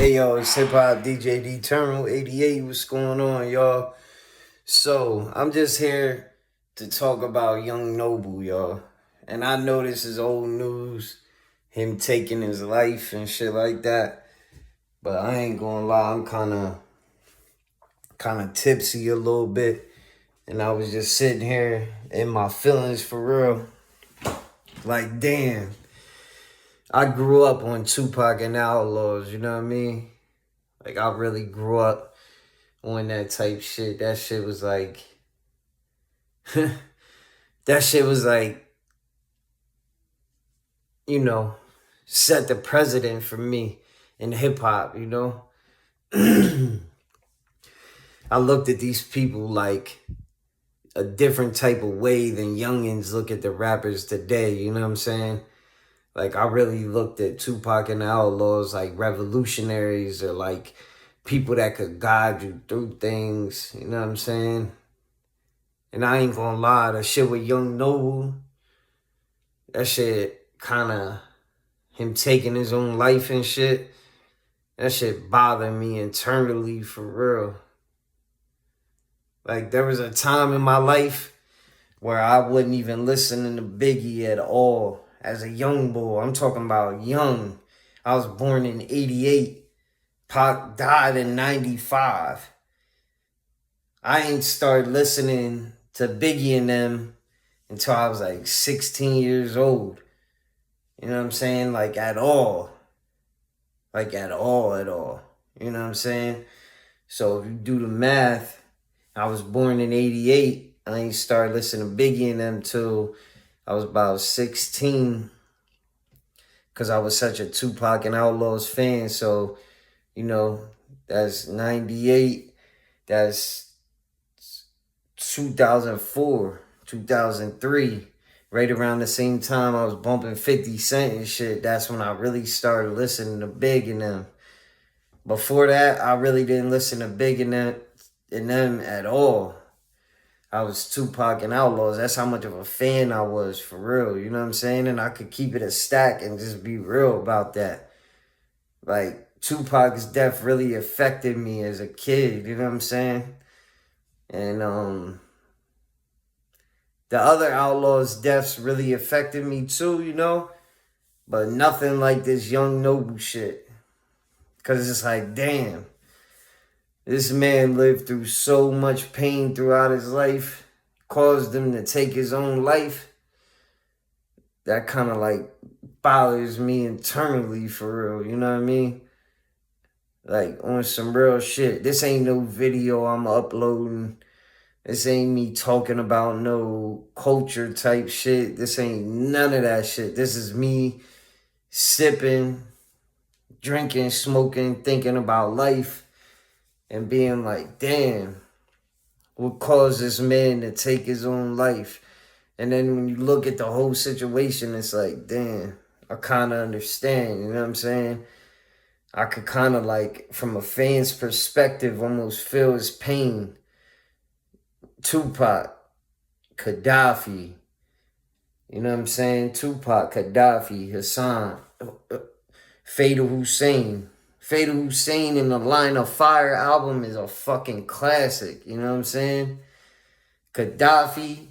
Hey yo, it's Hip Hop DJ D Terminal 88. What's going on, y'all? So, I'm just here to talk about Young Noble, y'all. And I know this is old news, him taking his life and shit like that. But I ain't gonna lie, I'm kinda tipsy a little bit. And I was just sitting here in my feelings for real. Like, damn. I grew up on Tupac and Outlawz, you know what I mean? Like, I really grew up on that type shit. That shit was like, that shit was like, you know, set the precedent for me in hip hop, you know? I looked at these people like a different type of way than youngins look at the rappers today, you know what I'm saying? Like, I really looked at Tupac and the Outlawz like revolutionaries or like people that could guide you through things, you know what I'm saying? And I ain't gonna lie, the shit with Young Noble, that shit kinda, him taking his own life and shit, that shit bothered me internally for real. Like, there was a time in my life where I wasn't even listening to Biggie at all as a young boy. I'm talking about young. I was born in 88. Pac died in 95. I ain't started listening to Biggie and them until I was like 16 years old. You know what I'm saying? Like, at all. Like, at all. You know what I'm saying? So if you do the math, I was born in 88. I ain't started listening to Biggie and them till I was about 16. Because I was such a Tupac and Outlawz fan. So, you know, that's 98. That's 2004, 2003. Right around the same time I was bumping 50 Cent and shit. That's when I really started listening to Big and them. Before that, I really didn't listen to Big and them at all. I was Tupac and Outlawz. That's how much of a fan I was, for real. You know what I'm saying? And I could keep it a stack and just be real about that. Like, Tupac's death really affected me as a kid. You know what I'm saying? And the other Outlawz deaths really affected me too, you know? But nothing like this Young Noble shit. Because it's like, damn. This man lived through so much pain throughout his life, caused him to take his own life. That kind of like bothers me internally for real, you know what I mean? Like, on some real shit. This ain't no video I'm uploading. This ain't me talking about no culture type shit. This ain't none of that shit. This is me sipping, drinking, smoking, thinking about life. And being like, damn, what caused this man to take his own life? And then when you look at the whole situation, it's like, damn, I kind of understand, you know what I'm saying? I could kind of like, from a fan's perspective, almost feel his pain. Tupac, Gaddafi, you know what I'm saying? Tupac, Gaddafi, Hassan, Fatal Hussein. Fatal Hussein in the Line of Fire album is a fucking classic. You know what I'm saying? Gaddafi.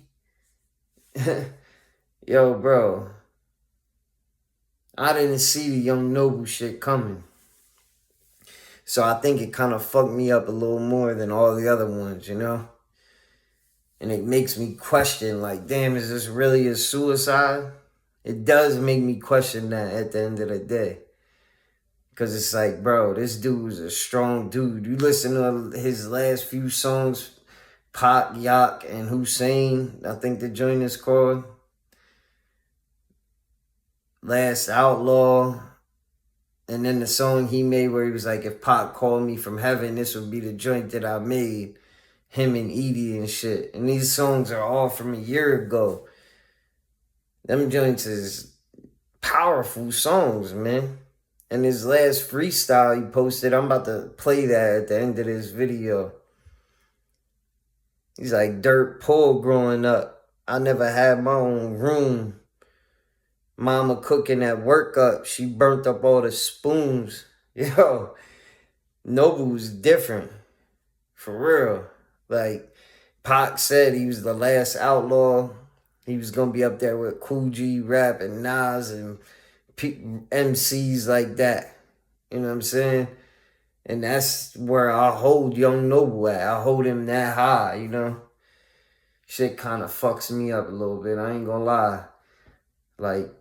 Yo, bro. I didn't see the Young Noble shit coming. So I think it kind of fucked me up a little more than all the other ones, you know? And it makes me question, like, damn, is this really a suicide? It does make me question that at the end of the day. Because it's like, bro, this dude was a strong dude. You listen to his last few songs, Pac, Yak, and Hussein, I think the joint is called. Last Outlaw. And then the song he made where he was like, if Pac called me from heaven, this would be the joint that I made. Him and Edie and shit. And these songs are all from a year ago. Them joints is powerful songs, man. And his last freestyle he posted, I'm about to play that at the end of this video. He's like, dirt poor growing up. I never had my own room. Mama cooking that work up. She burnt up all the spoons. Yo, Noble was different. For real. Like, Pac said he was the last outlaw. He was going to be up there with Cool G, Rap, and Nas, and MCs like that. You know what I'm saying? And that's where I hold Young Noble at. I hold him that high, you know? Shit kind of fucks me up a little bit. I ain't gonna lie. Like,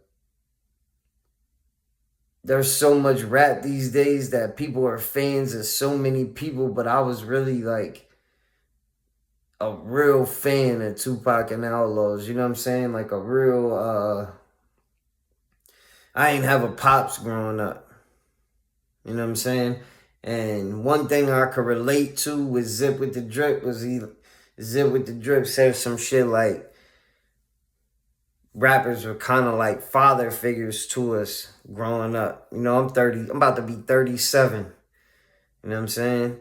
there's so much rap these days that people are fans of so many people, but I was really like a real fan of Tupac and Outlawz. You know what I'm saying? Like a real, I ain't have a pops growing up. You know what I'm saying? And one thing I could relate to with Zip with the Drip was Zip with the Drip said some shit like rappers were kind of like father figures to us growing up. You know, I'm about to be 37. You know what I'm saying?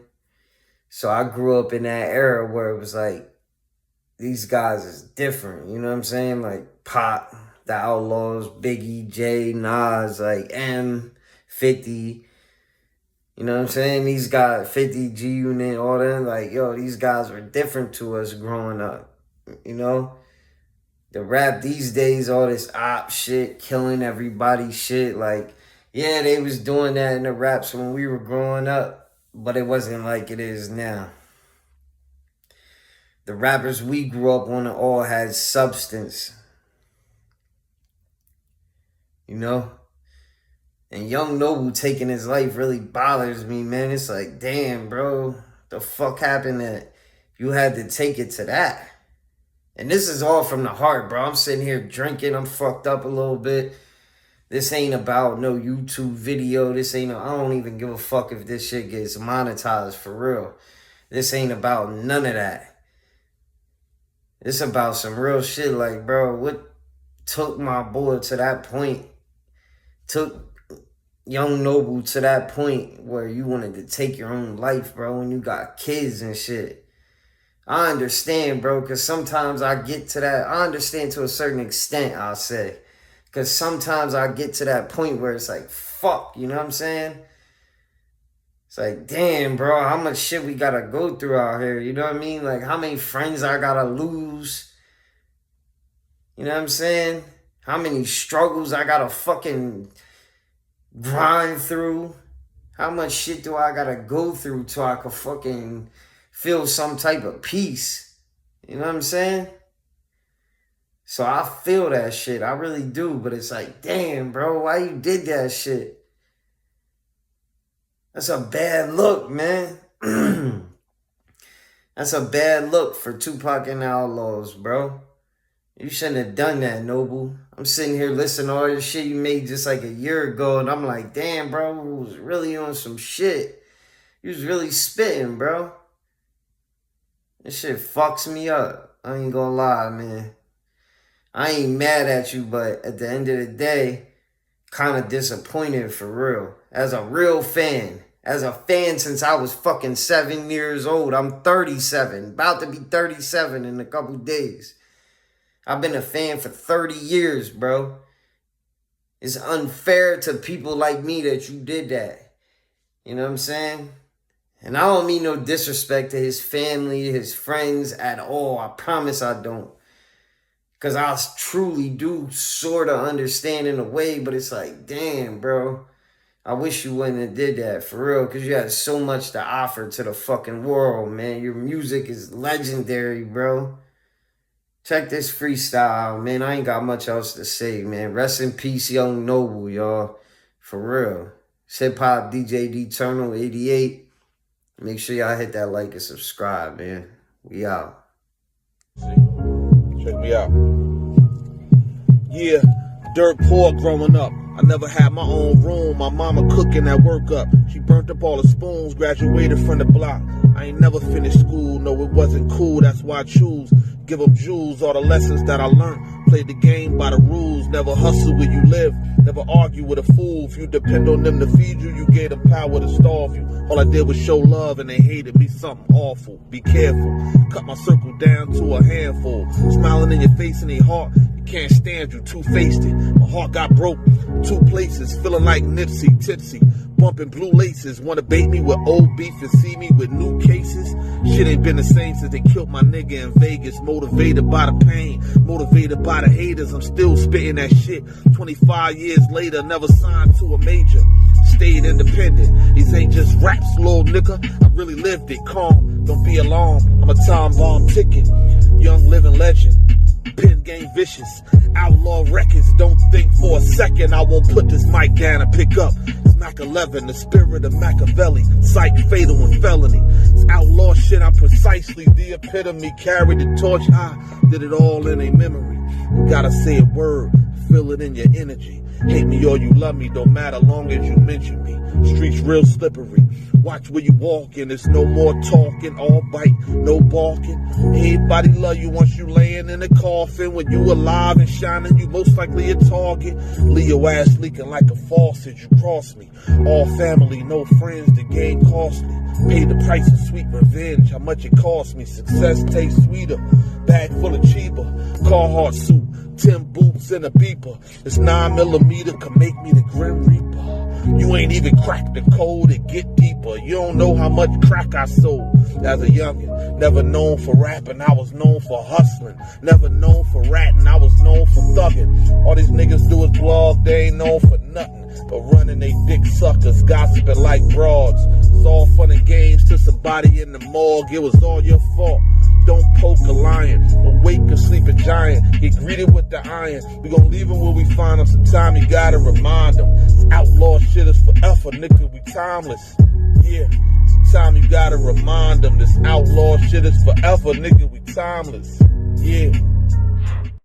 So I grew up in that era where it was like, these guys is different. You know what I'm saying? Like Pop, the Outlawz, Biggie, Jay, Nas, like M, 50. You know what I'm saying? These guys, 50, G Unit, all that. Like, yo, these guys were different to us growing up. You know? The rap these days, all this op shit, killing everybody shit. Like, yeah, they was doing that in the raps when we were growing up, but it wasn't like it is now. The rappers we grew up on all had substance. You know? And Young Noble taking his life really bothers me, man. It's like, damn, bro, the fuck happened that you had to take it to that? And this is all from the heart, bro. I'm sitting here drinking. I'm fucked up a little bit. This ain't about no YouTube video. I don't even give a fuck if this shit gets monetized for real. This ain't about none of that. It's about some real shit. Like, bro, what took my boy to that point? Took Young Noble to that point where you wanted to take your own life, bro, when you got kids and shit. I understand, bro, because sometimes I get to that. I understand to a certain extent, I'll say. Because sometimes I get to that point where it's like, fuck, you know what I'm saying? It's like, damn, bro, how much shit we got to go through out here, you know what I mean? Like, how many friends I got to lose? You know what I'm saying? How many struggles I got to fucking grind through? How much shit do I got to go through till I could fucking feel some type of peace? You know what I'm saying? So I feel that shit. I really do. But it's like, damn, bro, why you did that shit? That's a bad look, man. That's a bad look for Tupac and Outlawz, bro. You shouldn't have done that, Noble. I'm sitting here listening to all this shit you made just like a year ago, and I'm like, damn, bro, you was really on some shit. You was really spitting, bro. This shit fucks me up. I ain't gonna lie, man. I ain't mad at you, but at the end of the day, kind of disappointed for real. As a real fan. As a fan since I was fucking 7 years old. I'm 37. About to be 37 in a couple days. I've been a fan for 30 years, bro. It's unfair to people like me that you did that. You know what I'm saying? And I don't mean no disrespect to his family, his friends at all. I promise I don't. Because I truly do sort of understand in a way, but it's like, damn, bro. I wish you wouldn't have did that, for real, because you had so much to offer to the fucking world, man. Your music is legendary, bro. Check this freestyle, man. I ain't got much else to say, man. Rest in peace, Young Noble, y'all. For real. It's Hip Hop DJ Eternal 88. Make sure y'all hit that like and subscribe, man. We out. Check me out. Yeah, dirt poor growing up. I never had my own room. My mama cooking that work up. She burnt up all the spoons, graduated from the block. I ain't never finished school, no it wasn't cool, that's why I choose. Give them jewels, all the lessons that I learned. Played the game by the rules, never hustle where you live. Never argue with a fool. If you depend on them to feed you, you gave them power to starve you. All I did was show love and they hated me something awful. Be careful, cut my circle down to a handful. Smiling in your face and their heart, you can't stand you, two-faced it. My heart got broke, two places, feeling like Nipsey, tipsy. bumping blue laces. Wanna bait me with old beef and see me with new cases. Shit ain't been the same since they killed my nigga in Vegas. Motivated by the pain, motivated by the haters. I'm still spitting that shit 25 years later. Never signed to a major, stayed independent. These ain't just raps, little nigga. I really lived it. Calm, don't be alarmed. I'm a time bomb ticking, young living legend. Pen game vicious, outlaw records. Don't think for a second I won't put this mic down and pick up. It's Mac 11, the spirit of Machiavelli. Psych, fatal, and felony. It's outlaw shit, I'm precisely the epitome. Carried the torch high, did it all in a memory. You gotta say a word, feel it in your energy. Hate me or you love me, don't matter long as you mention me. Streets real slippery, watch where you walking. It's no more talking, all bite, no barking. Everybody love you once you laying in a coffin. When you alive and shining, you most likely a target. Leave your ass leaking like a faucet, you cross me. All family, no friends, the game costly. Pay the price of sweet revenge, how much it cost me. Success tastes sweeter, bag full of cheaper. Carhartt suit, 10 boots and a beeper. This 9mm can make me the Grim Reaper. You ain't even cracked the code to get deeper. You don't know how much crack I sold as a youngin'. Never known for rapping, I was known for hustling. Never known for ratting, I was known for thugging. All these niggas do is blog, they ain't known for nothing but running they dick suckers, gossiping like broads. It's all fun and games till somebody in the morgue. It was all your fault. Don't poke a lion, awake a sleeping giant. Get greeted with the iron. We gon' leave him where we find him. Sometime you gotta remind him. This outlaw shit is forever, nigga. We timeless. Yeah. Sometime you gotta remind them. This outlaw shit is forever, nigga. We timeless. Yeah.